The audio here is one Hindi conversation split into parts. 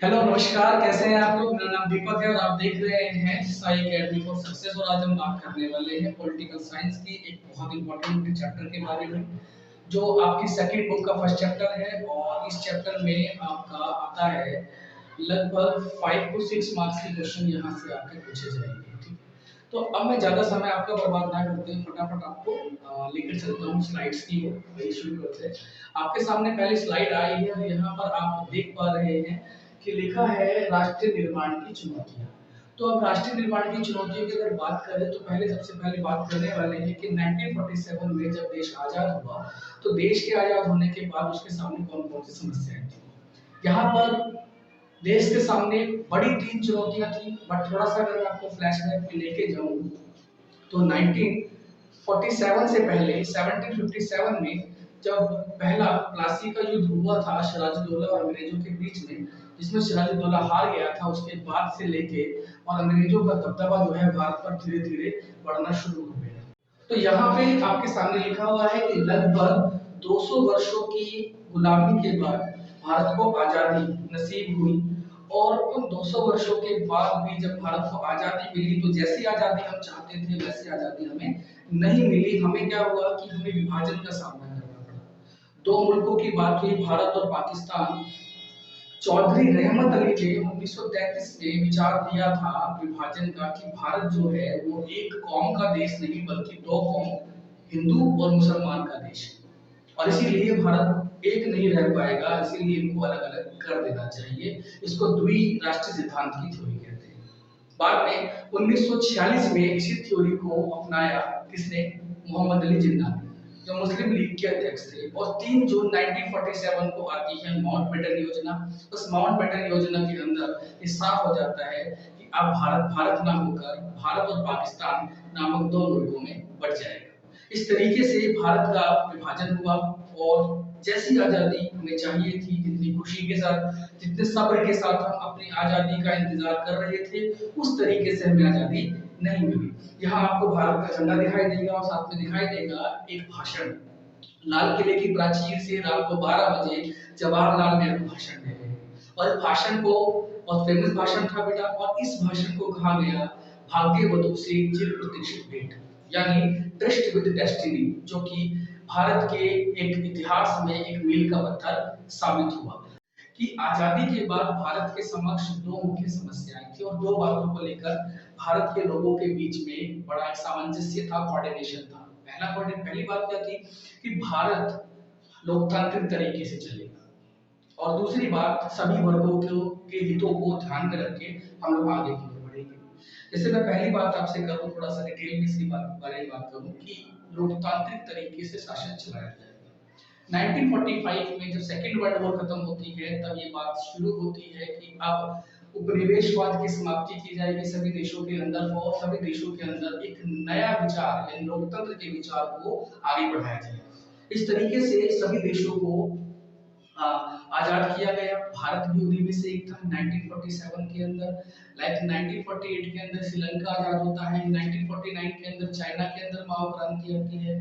हेलो नमस्कार, कैसे हैं आप लोग। मेरा नाम दीपक है और आप देख रहे हैं साई अकेडमी फॉर सक्सेस। और आज हम बात करने वाले हैं पॉलिटिकल साइंस की एक बहुत इंपॉर्टेंट चैप्टर के बारे में, जो आपकी सेकंड बुक का फर्स्ट चैप्टर है। और इस चैप्टर में आपका आता है लगभग 5 to 6 मार्क्स के क्वेश्चन यहाँ से आपके पूछे जाएंगे। ठीक है, तो अब मैं ज़्यादा समय आपका बर्बाद ना करते हुए फटाफट आपको लेकर चलता हूँ स्लाइड्स की ओर। वही शुरू करते हैं। आपके सामने पहली स्लाइड आई है और यहाँ पर आप देख पा रहे हैं कि लिखा है राष्ट्रीय निर्माण की चुनौतियाँ। तो अब राष्ट्रीय निर्माण की चुनौतियों की अगर बात करें तो पहले सबसे पहले बात करने वाले हैं कि 1947 में जब देश आज़ाद हुआ तो देश के आज़ाद होने के बाद उसके सामने कौन-कौन सी समस्याएं थी। यहाँ पर देश के सामने बड़ी 3 चुनौतियाँ थी, बट थोड़ा-सा अगर मैं आपको फ्लैशबैक में लेके जाऊँ तो 1947 से पहले 1757 में जब पहला प्लासी का युद्ध हुआ था सिराजुद्दौला और अंग्रेजों के बीच में, जिसमें सिराजुद्दौला हार गया था, उसके बाद से लेके और अंग्रेजों का दबदबा जो है भारत पर धीरे-धीरे बढ़ना शुरू हो गया। तो यहाँ पे आपके सामने लिखा हुआ है कि लगभग 200 वर्षों की गुलामी के बाद भारत को आजादी नसीब हुई। और उन 200 वर्षों के बाद भी जब भारत को आजादी मिली तो जैसी आजादी हम चाहते थे वैसी आजादी हमें नहीं मिली। हमें क्या हुआ कि हमें विभाजन का सामना करना पड़ा। दो मुल्कों की बात हुई, भारत और पाकिस्तान। चौधरी रहमत अली ने 1933 में विचार दिया था विभाजन का कि भारत जो है वो एक कौम का देश नहीं बल्कि दो कौम, हिंदू और मुसलमान का देश है। और इसीलिए भारत एक नहीं रह पाएगा, इसीलिए इनको अलग अलग कर देना चाहिए। इसको द्विराष्ट्रीय सिद्धांत की थ्योरी कहते हैं। बाद में 1946 में इसी थ्योरी को अपनाया किसने? मोहम्मद अली जिन्ना ने, जो मुस्लिम लीग के अध्यक्ष थे। और 3 जून 1947 को आती है माउंटबेटन योजना। उस माउंटबेटन योजना के अंदर ये साफ हो जाता है कि अब भारत भारत ना होकर भारत और पाकिस्तान नामक दो मुल्कों में बढ़ जाएगा। इस तरीके से भारत का विभाजन हुआ। और जैसी आजादी हमें चाहिए थी, जितनी खुशी के साथ, जितने सब्र के साथ हम अपनी आजादी का इंतजार कर रहे थे, उस तरीके से हमें आजादी नहीं मिली। यहाँ आपको भारत का झंडा दिखाई देगा और साथ में दिखाई देगा एक भाषण। लाल किले की प्राचीर से रात को 12 बजे जवाहरलाल नेहरू भाषण दे रहे हैं। और इस भाषण को, बहुत फेमस भाषण था बेटा, और इस भाषण को कहा गया भाग्यवतों से चिर प्रतीक्षित भेंट, यानी ट्रस्ट विद डेस्टिनी, जो कि भारत के एक इतिहास में एक मील का पत्थर साबित हुआ। कि आजादी के बाद भारत के समक्ष दो मुख्य समस्याएं थी और दो बातों को लेकर भारत के लोगों के बीच में बड़ा एक सामंजस्य था, कोऑर्डिनेशन था। पहली बात क्या थी कि भारत लोकतांत्रिक तरीके से चलेगा। और दूसरी बात, सभी वर्गों के हितों को ध्यान में रख के हम लोग आगे की ओर बढ़ेंगे। जैसे मैं पहली बात आपसे करूं, थोड़ा सा डिटेल में इसकी बारे में बात करूं कि लोकतांत्रिक तरीके से शासन चलाया जाएगा। 1945 में जब सेकेंड वर्ल्ड वॉर खत्म होती है तब ये बात शुरू होती है कि अब उपनिवेशवाद की समाप्ति की जाएगी सभी देशों के अंदर, और सभी देशों के अंदर एक नया विचार यानी लोकतंत्र के विचार को आगे बढ़ाया जाएगा। इस तरीके से सभी देशों को आजाद किया गया। भारत भी उन्हीं में से एक था 1947 के अंदर। लाइक 1948 के अंदर श्रीलंका आजाद होता है, 1949 के अंदर चाइना के अंदर माओ क्रांति आती है,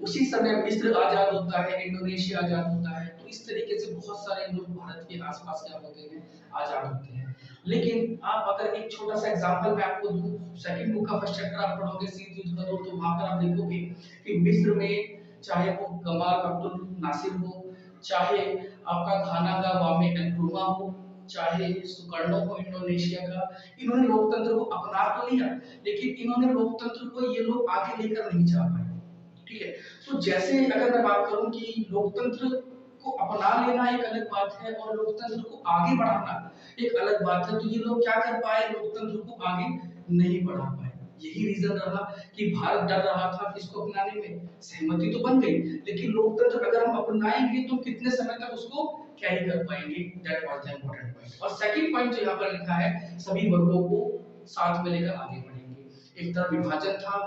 उसी समय मिस्र आजाद होता है, इंडोनेशिया आजाद होता है। तो इस तरीके से बहुत सारे मुल्क भारत के आसपास क्या होते हैं, आजाद होते हैं। लेकिन आप अगर एक छोटा सा एग्जांपल मैं आपको दूं, सेकंड बुक का फर्स्ट चैप्टर आप पढ़ोगे शीत युद्ध का दौर, तो वहां पर आप देखोगे कि मिस्र में चाहे वो गमाल अब्दुल नासिर हो, चाहे आपका घाना का वामे नक्रुमा हो, चाहे सुकर्णो हो इंडोनेशिया का, इन्होंने लोकतंत्र को अपना तो लिया, लेकिन इन्होंने लोकतंत्र को ये लोग आगे लेकर नहीं जा पाए। ठीक है, तो जैसे अगर मैं बात करूं कि लोकतंत्र को अपना लेना एक अलग बात है और लोकतंत्र को आगे बढ़ाना एक अलग बात है। तो ये लोग क्या कर पाए, लोकतंत्र को आगे नहीं बढ़ा पाए। यही रीजन रहा कि भारत डर रहा था कि इसको अपनाने में। सहमति तो बन गई, लेकिन लोकतंत्र अगर हम अपनाएंगे तो कितने समय तक उसको कैरी कर पाएंगे, that was the important point. और सेकंड पॉइंट जो यहाँ पर लिखा है, सभी वर्गों को साथ में लेकर आगे बढ़ेंगे। एक तरफ विभाजन था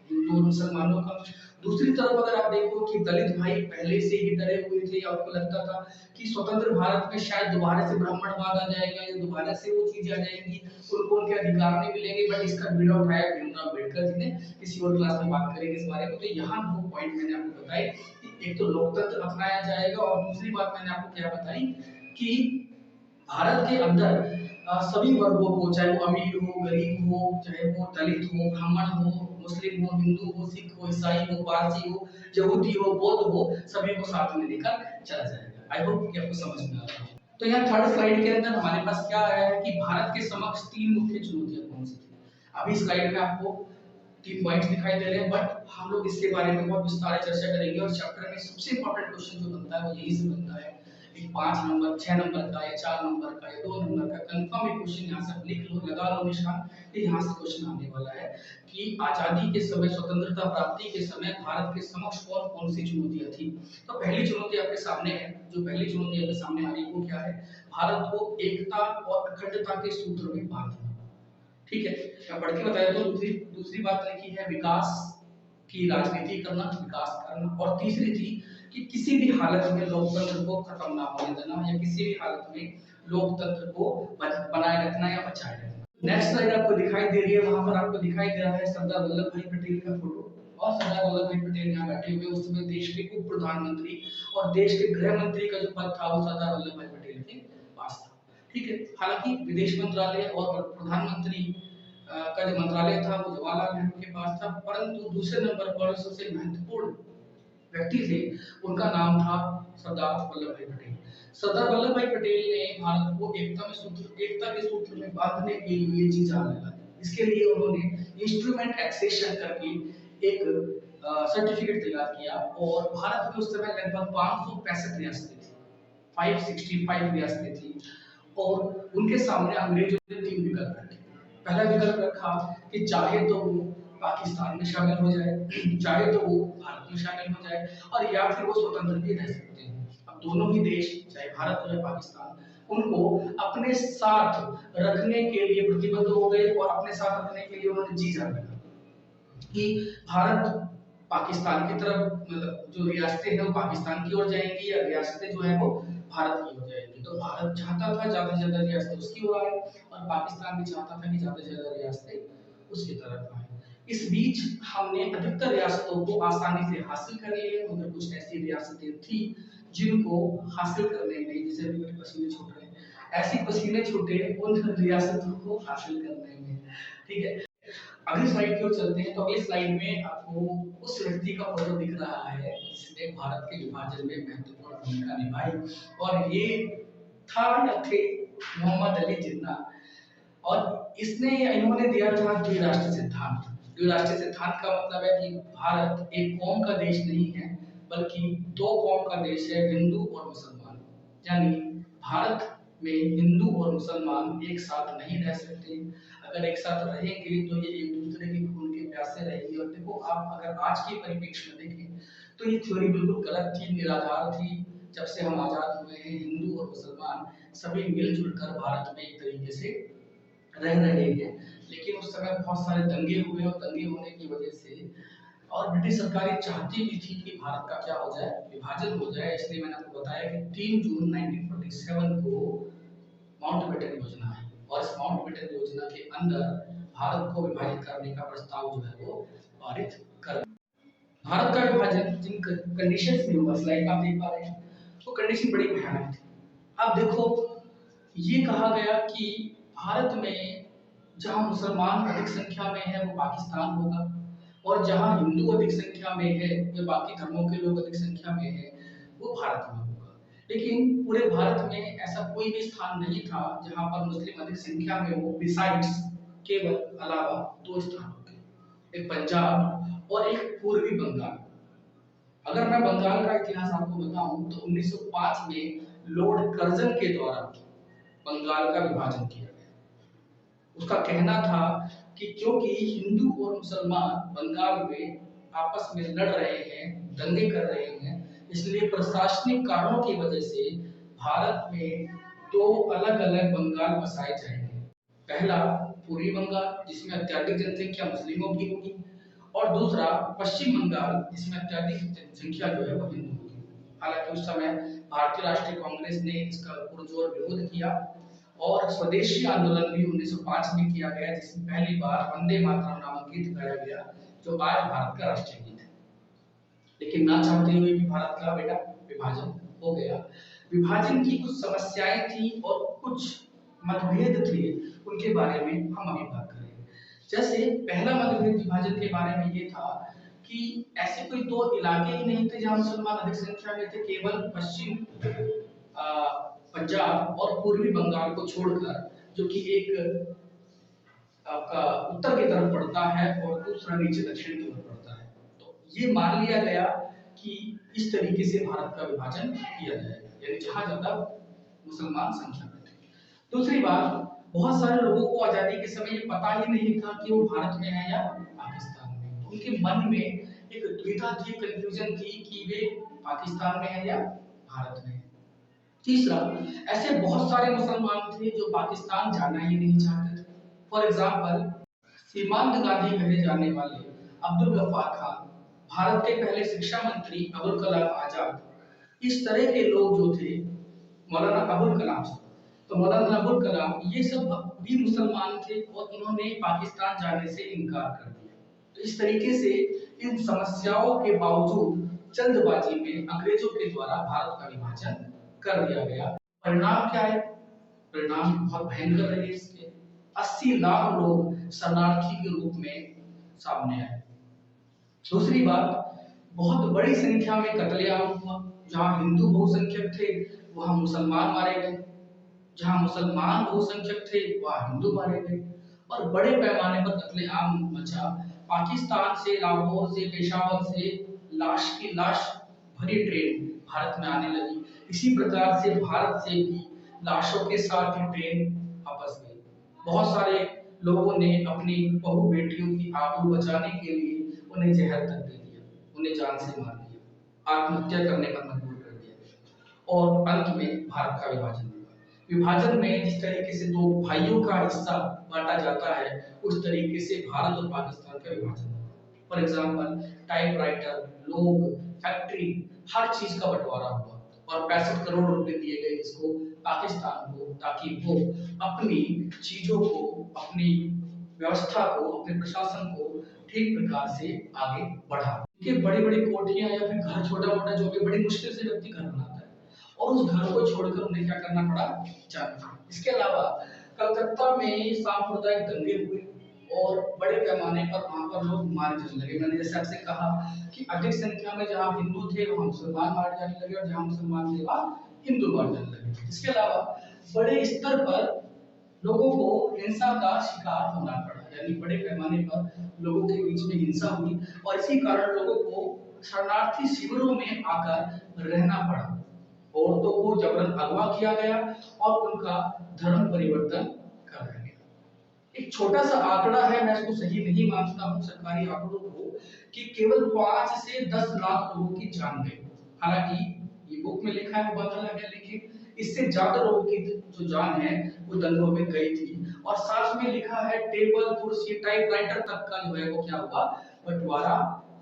हिंदू और मुसलमानों का, दूसरी तरफ अगर आप देखो कि दलित भाई पहले से ही डरे हुए थे, या आपको लगता था कि स्वतंत्र भारत में शायद दोबारा से ब्राह्मणवाद आ जाएगा या दोबारा से वो चीजें आ जाएंगी, उनको उनके अधिकार नहीं मिलेंगे। बट इसका बीड़ा उठाया भीमराव अम्बेडकर जी ने। किसी और क्लास में बात करेंगे इस बारे में। तो यहाँ दो पॉइंट मैंने आपको बताए कि एक तो लोकतंत्र अपनाया जाएगा और दूसरी बात मैंने आपको क्या बताई कि भारत के अंदर सभी वर्गों को, चाहे वो अमीर हो, गरीब हो, चाहे वो दलित हो, ब्राह्मण हो, मुस्लिम हो, हिंदू हो, सिख हो, ईसाई हो, पारसी हो, यहूदी हो, बौद्ध हो, सभी को साथ में लेकर चला जाएगा। आई होप कि आपको समझ में आ रहा है। तो यहाँ थर्ड स्लाइड के अंदर हमारे पास क्या आया है कि भारत के समक्ष तीन मुख्य चुनौतियां कौन सी थी। अभी स्लाइड में आपको 3 पॉइंट्स दिखाई दे रहे हैं, बट हम लोग इसके बारे में बहुत विस्तार से चर्चा करेंगे। और चैप्टर में सबसे इंपॉर्टेंट क्वेश्चन जो बनता है वो यही से बनता है। एक 5 नंबर, 6 नंबर का, या 4 नंबर का, या 2 नंबर का कंफर्म एक क्वेश्चन यहाँ से आप लिख लो, लगा लो निशान। ये यहाँ से क्वेश्चन आने वाला है कि आजादी के समय, स्वतंत्रता प्राप्ति के समय भारत के समक्ष कौन कौन सी चुनौतियां थी। तो पहली चुनौती आपके सामने है। जो पहली चुनौती आपके सामने आ रही है वो क्या है? भारत को एकता और अखंडता के सूत्र में बांधना। ठीक है, मैं पढ़ के बताया। तो दूसरी दूसरी बात लिखी है विकास की राजनीति करना, विकास करना। और तीसरी थी कि किसी भी हालत में लोकतंत्र को खत्म ना होने देना, या किसी भी हालत में लोकतंत्र को बनाए रखना या बचाए रखना। नेक्स्ट स्लाइड आपको दिखाई दे रही है, वहां पर आपको दिखाई दे रहा है सरदार वल्लभ भाई पटेल का फोटो। और सरदार वल्लभ भाई पटेल यहाँ बैठे हुए, उस समय देश के उप प्रधानमंत्री और देश के गृह मंत्री का जो पद था वो सरदार वल्लभ भाई पटेल के पास था। ठीक है, हालांकि विदेश मंत्रालय और प्रधानमंत्री का जो मंत्रालय था वो जवाहरलाल नेहरू के पास था, परंतु दूसरे नंबर पर सबसे महत्वपूर्ण व्यक्ति थे, उनका नाम था सरदार वल्लभ भाई पटेल। सरदार वल्लभ भाई पटेल ने भारत को एकता के सूत्र में बांधने के लिए जी जान लगा दी। इसके लिए उन्होंने इंस्ट्रूमेंट एक्सेशन करके एक सर्टिफिकेट तैयार किया। और भारत में उस समय लगभग 565 रियासतें थी, 565 रियासतें थी। और उनके सामने अंग्रेजों ने 3 विकल्प रखे। पहला विकल्प रखा कि चाहे तो वो पाकिस्तान में शामिल हो जाए, चाहे तो वो भारत में शामिल हो जाए, और या फिर वो स्वतंत्र भी रह सकते हैं। अब दोनों ही देश, चाहे भारत हो या पाकिस्तान, उनको अपने साथ रखने के लिए प्रतिबद्ध हो गए। और अपने साथ रखने के लिए उन्होंने जी जान लगा कि भारत पाकिस्तान की तरफ, मतलब जो रियासतें हैं वो पाकिस्तान की ओर जाएंगी, या रियासतें जो है वो भारत की ओर जाएंगी। तो भारत चाहता था ज्यादा से ज्यादा रियासतें उसकी ओर आए, और पाकिस्तान भी चाहता था कि ज्यादा से ज्यादा रियासतें उसकी तरफ आए। इस बीच हमने अधिकतर रियासतों को आसानी से हासिल कर लिए, मगर कुछ ऐसी रियासतें थी जिनको हासिल करने में, जिसे अभी मेरे पसीने छूट रहे हैं, ऐसी पसीने छूटे उन रियासतों को हासिल करने में। ठीक है, अगली स्लाइड की ओर चलते हैं। तो अगली स्लाइड में आपको उस व्यक्ति का फोटो दिख रहा है जिसने भारत के विभाजन में महत्वपूर्ण भूमिका निभाई, और ये था या थे मोहम्मद अली जिन्ना। और इन्होंने दिया था द्विराष्ट्र सिद्धांत। द्विराष्ट्र सिद्धांत का मतलब है कि भारत एक कौम का देश नहीं है, बल्कि 2 कौम का देश है, हिंदू और मुसलमान। यानी भारत में हिंदू और मुसलमान एक साथ नहीं रह सकते। अगर एक साथ रहेंगे तो ये एक दूसरे के खून के प्यासे रहेंगे। और देखो, आप अगर आज के परिप्रेक्ष्य में देखें तो ये थ्योरी बिल्कुल गलत थी, निराधार थी। जब से हम आजाद हुए हैं, हिंदू और मुसलमान सभी मिलजुल कर भारत में एक तरीके से रह रहे हैं। लेकिन उस समय बहुत सारे दंगे हुए, और दंगे होने की वजह से, और ब्रिटिश सरकार चाहती भी थी कि भारत का क्या हो जाए, विभाजन हो जाए। इसलिए मैंने आपको बताया कि 3 जून 1947 को माउंटबेटन योजना आई, और इस माउंटबेटन योजना के अंदर भारत को विभाजित करने का प्रस्ताव जो है वो पारित कर। भारत का विभाजन जिन कंडीशंस में हुआ, स्लाइड में आप देख पा रहे हैं, वो कंडीशन बड़ी भयानक थी। अब देखो, ये कहा गया कि भारत में जहां मुसलमान अधिक संख्या में है वो पाकिस्तान होगा, और जहां हिंदू अधिक संख्या में है या बाकी धर्मों के लोग अधिक संख्या में है वो भारत में होगा। लेकिन पूरे भारत में ऐसा कोई भी स्थान नहीं था जहां पर मुस्लिम अधिक संख्या में हो, बिसाइड्स, केवल अलावा 2 स्थानों के, एक पंजाब और एक पूर्वी बंगाल। अगर मैं बंगाल का इतिहास आपको बताऊं तो 1905 में लॉर्ड कर्जन के द्वारा बंगाल का विभाजन किया गया। उसका कहना था कि क्योंकि हिंदू और मुसलमान बंगाल में आपस में लड़ रहे हैं, दंगे कर रहे हैं, इसलिए प्रशासनिक कारणों की वजह से भारत में 2 अलग-अलग बंगाल बसाए जाएंगे। पहला पूर्वी बंगाल, जिसमें अत्यधिक जनसंख्या मुस्लिमों की होगी, और दूसरा पश्चिम बंगाल, जिसमें अत्यधिक जनसंख्या जो है वो हिंदू होगी। हालांकि उस समय भारतीय राष्ट्रीय कांग्रेस ने इसका पुरजोर विरोध किया, और स्वदेशी आंदोलन भी 1905 में किया गया, जिसमें पहली बार वंदे मातरम नामक गीत गाया गया, जो आज भारत का राष्ट्रीय गीत है। लेकिन ना चाहते हुए भी भारत का बेटा विभाजन हो गया। विभाजन की कुछ समस्याएं थी और कुछ मतभेद थे, उनके बारे में हम अभी बात करेंगे। जैसे पहला मतभेद विभाजन के बारे में ये था कि ऐसे कोई दो इलाके ही नहीं थे जहां मुसलमान अधिक संख्या में थे, केवल पश्चिम पंजाब और पूर्वी बंगाल को छोड़कर, जो कि एक आपका उत्तर की तरफ पड़ता है और दूसरा नीचे दक्षिण की तरफ पड़ता है। तो ये मान लिया गया कि इस तरीके से भारत का विभाजन किया जाएगा, यानी जहां ज्यादा मुसलमान संख्या में थे। दूसरी बात, बहुत सारे लोगों को आजादी के समय ये पता ही नहीं था कि वो भारत में है या पाकिस्तान में। उनके मन में एक दुविधा थी, कंफ्यूजन थी कि वे पाकिस्तान में है या भारत में है। तीसरा, ऐसे बहुत सारे मुसलमान थे जो पाकिस्तान जाना ही नहीं चाहते थे। फॉर एग्जाम्पल, सीमांत गांधी कहे जाने वाले अब्दुल गफ्फार खान, भारत के पहले शिक्षा मंत्री अबुल कलाम आजाद, इस तरह के लोग जो थे, मौलाना अबुल कलाम, तो मौलाना अबुल कलाम, ये सब भी मुसलमान थे और इन्होंने पाकिस्तान जाने से इनकार कर दिया। तो इस तरीके से इन समस्याओं के बावजूद जल्दबाजी में अंग्रेजों के द्वारा भारत का विभाजन कर दिया गया। परिणाम क्या है? परिणाम बहुत भयंकर रहे इसके। 80 लाख लोग शरणार्थी के रूप में सामने आए। दूसरी बात, बहुत बड़ी संख्या में कत्लेआम हुआ। जहां हिंदू बहुसंख्यक थे वहां मुसलमान मारे गए, जहां मुसलमान बहुसंख्यक थे वहां हिंदू मारे गए, और बड़े पैमाने पर कत्लेआम मचा। पाकिस्तान से, लाहौर से, पेशावर से लाश की लाश भरी ट्रेन भारत में आने लगी। इसी प्रकार से भारत से भी लाशों के साथ ही ट्रेन वापस गई। बहुत सारे लोगों ने अपनी बहू बेटियों की आबरू बचाने के लिए उन्हें जहर तक दे दिया, उन्हें जान से मार दिया, आत्महत्या करने पर मजबूर कर दिया, और अंत में भारत का विभाजन हुआ। विभाजन में जिस तरीके से दो भाइयों का हिस्सा बांटा जाता है, उस तरीके से भारत और पाकिस्तान का विभाजन हुआ। फॉर एग्जाम्पल, टाइपराइटर, लोग, फैक्ट्री, हर चीज का बंटवारा हुआ और 65 करोड़ रुपए दिए गए इसको, पाकिस्तान को, ताकि वो अपनी चीजों को, अपनी व्यवस्था को, अपने प्रशासन को ठीक प्रकार से आगे बढ़ा के। बड़ी बड़ी कोठियां या फिर घर छोटा मोटा जो भी बड़ी मुश्किल से व्यक्ति घर बनाता है, और उस घर को छोड़कर उन्हें क्या करना पड़ा? जाना। इसके अलावा कलकत्ता में सांप्रदायिक दंगे हुए और बड़े पैमाने पर वहां पर लोग मारे जाने लगे। मैंने जैसे आपसे कहा कि अधिक संख्या में जहां हिंदू थे वहां मुसलमान मारे जाने लगे, और जहां मुसलमान थे वहां हिंदू मारे जाने लगे। इसके अलावा बड़े स्तर पर लोगों को हिंसा का शिकार होना पड़ा, यानी बड़े पैमाने पर लोगों के बीच में हिंसा हुई, और इसी कारण लोगों को शरणार्थी शिविरों में आकर रहना पड़ा। औरतों को जबरन अगवा किया गया और उनका धर्म परिवर्तन कर दिया गया। एक छोटा सा आंकड़ा है, मैं इसको सही नहीं मानता हूँ सरकारी आंकड़ों को, कि केवल 5 से 10 लाख लोगों की जान गई। हालांकि ये बुक में लिखा है, वो बात अलग है, लेकिन इससे ज्यादा लोगों की जो जान है वो दंगों में गई थी। और साथ में लिखा है टेबल, कुर्सी, टाइपराइटर तक का जो है वो क्या हुआ? बंटवारा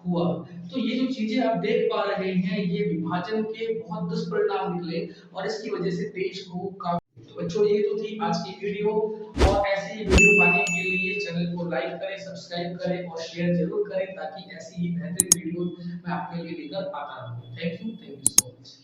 हुआ। तो ये जो चीजें आप देख पा रहे हैं, ये विभाजन के बहुत दुष्परिणाम निकले, और इसकी वजह से देश को काफी। तो बच्चों, ये तो थी आज की वीडियो, और ऐसी ही वीडियो पाने के लिए चैनल को लाइक करें, सब्सक्राइब करें और शेयर जरूर करें, ताकि ऐसी ही बेहतरीन वीडियो मैं आपके लिए लेकर आता रहूं। Thank you so much.